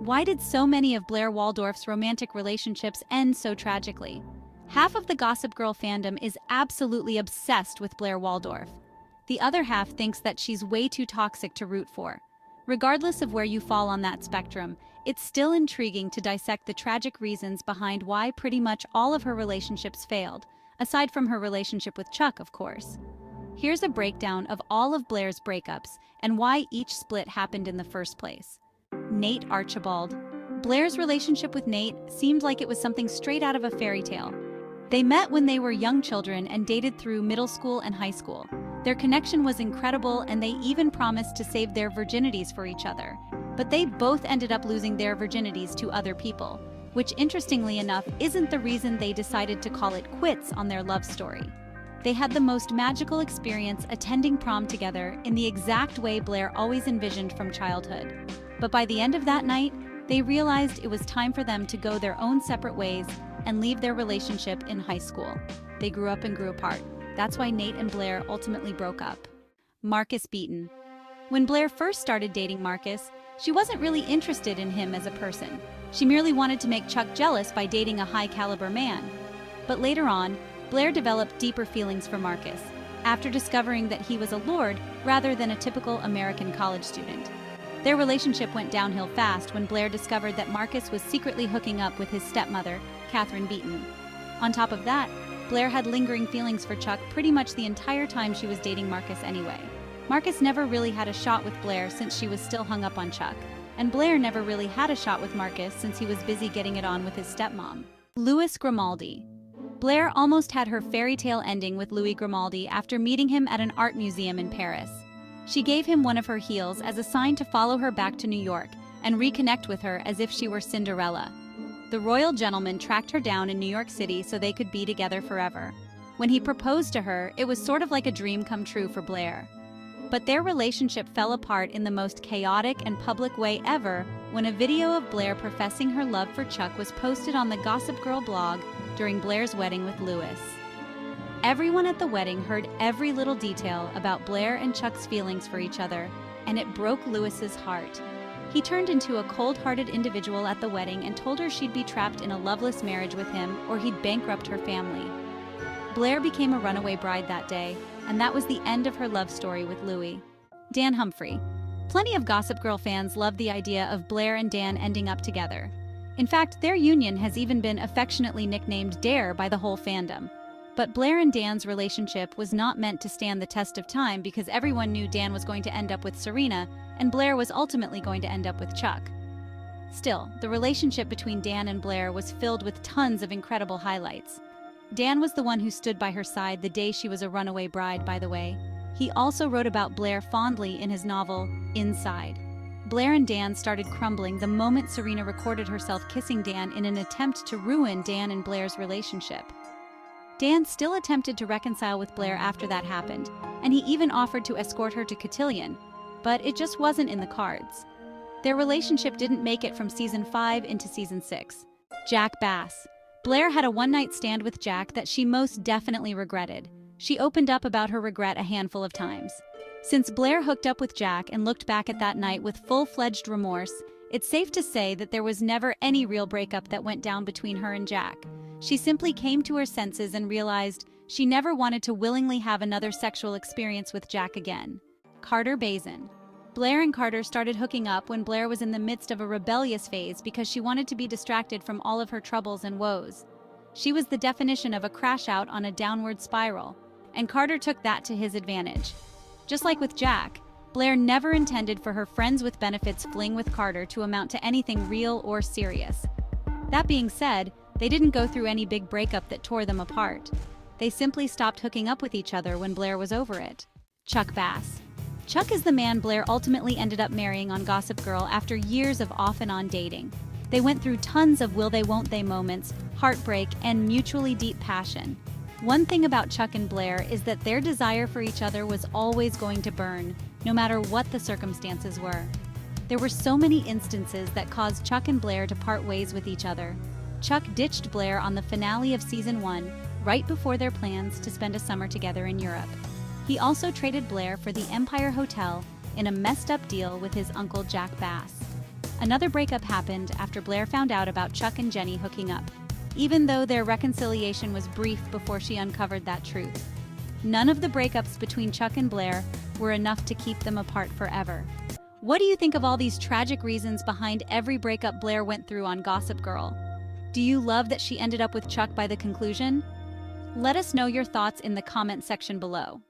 Why did so many of Blair Waldorf's romantic relationships end so tragically? Half of the Gossip Girl fandom is absolutely obsessed with Blair Waldorf. The other half thinks that she's way too toxic to root for. Regardless of where you fall on that spectrum, it's still intriguing to dissect the tragic reasons behind why pretty much all of her relationships failed, aside from her relationship with Chuck, of course. Here's a breakdown of all of Blair's breakups and why each split happened in the first place. Nate Archibald. Blair's relationship with Nate seemed like it was something straight out of a fairy tale. They met when they were young children and dated through middle school and high school. Their connection was incredible, and they even promised to save their virginities for each other. But they both ended up losing their virginities to other people, which interestingly enough isn't the reason they decided to call it quits on their love story. They had the most magical experience attending prom together in the exact way Blair always envisioned from childhood. But by the end of that night, they realized it was time for them to go their own separate ways and leave their relationship in high school. They grew up and grew apart. That's why Nate and Blair ultimately broke up. Marcus Beaton. When Blair first started dating Marcus, she wasn't really interested in him as a person. She merely wanted to make Chuck jealous by dating a high-caliber man. But later on, Blair developed deeper feelings for Marcus, after discovering that he was a lord rather than a typical American college student. Their relationship went downhill fast when Blair discovered that Marcus was secretly hooking up with his stepmother, Catherine Beaton. On top of that, Blair had lingering feelings for Chuck pretty much the entire time she was dating Marcus anyway. Marcus never really had a shot with Blair since she was still hung up on Chuck, and Blair never really had a shot with Marcus since he was busy getting it on with his stepmom. Louis Grimaldi. Blair almost had her fairy tale ending with Louis Grimaldi after meeting him at an art museum in Paris. She gave him one of her heels as a sign to follow her back to New York and reconnect with her as if she were Cinderella. The royal gentleman tracked her down in New York City so they could be together forever. When he proposed to her, it was sort of like a dream come true for Blair. But their relationship fell apart in the most chaotic and public way ever when a video of Blair professing her love for Chuck was posted on the Gossip Girl blog during Blair's wedding with Louis. Everyone at the wedding heard every little detail about Blair and Chuck's feelings for each other, and it broke Louis's heart. He turned into a cold-hearted individual at the wedding and told her she'd be trapped in a loveless marriage with him or he'd bankrupt her family. Blair became a runaway bride that day, and that was the end of her love story with Louis. Dan Humphrey. Plenty of Gossip Girl fans love the idea of Blair and Dan ending up together. In fact, their union has even been affectionately nicknamed Dare by the whole fandom. But Blair and Dan's relationship was not meant to stand the test of time because everyone knew Dan was going to end up with Serena, and Blair was ultimately going to end up with Chuck. Still, the relationship between Dan and Blair was filled with tons of incredible highlights. Dan was the one who stood by her side the day she was a runaway bride, by the way. He also wrote about Blair fondly in his novel, Inside. Blair and Dan started crumbling the moment Serena recorded herself kissing Dan in an attempt to ruin Dan and Blair's relationship. Dan still attempted to reconcile with Blair after that happened, and he even offered to escort her to Cotillion, but it just wasn't in the cards. Their relationship didn't make it from season 5 into season 6. Jack Bass. Blair had a one-night stand with Jack that she most definitely regretted. She opened up about her regret a handful of times. Since Blair hooked up with Jack and looked back at that night with full-fledged remorse, it's safe to say that there was never any real breakup that went down between her and Jack. She simply came to her senses and realized she never wanted to willingly have another sexual experience with Jack again. Carter Bazin. Blair and Carter started hooking up when Blair was in the midst of a rebellious phase because she wanted to be distracted from all of her troubles and woes. She was the definition of a crash out on a downward spiral, and Carter took that to his advantage. Just like with Jack, Blair never intended for her friends with benefits fling with Carter to amount to anything real or serious. That being said, they didn't go through any big breakup that tore them apart. They simply stopped hooking up with each other when Blair was over it. Chuck Bass. Chuck is the man Blair ultimately ended up marrying on Gossip Girl after years of off-and-on dating. They went through tons of will-they-won't-they moments, heartbreak, and mutually deep passion. One thing about Chuck and Blair is that their desire for each other was always going to burn, no matter what the circumstances were. There were so many instances that caused Chuck and Blair to part ways with each other. Chuck ditched Blair on the finale of season 1, right before their plans to spend a summer together in Europe. He also traded Blair for the Empire Hotel in a messed-up deal with his uncle Jack Bass. Another breakup happened after Blair found out about Chuck and Jenny hooking up, even though their reconciliation was brief before she uncovered that truth. None of the breakups between Chuck and Blair were enough to keep them apart forever. What do you think of all these tragic reasons behind every breakup Blair went through on Gossip Girl? Do you love that she ended up with Chuck by the conclusion? Let us know your thoughts in the comment section below.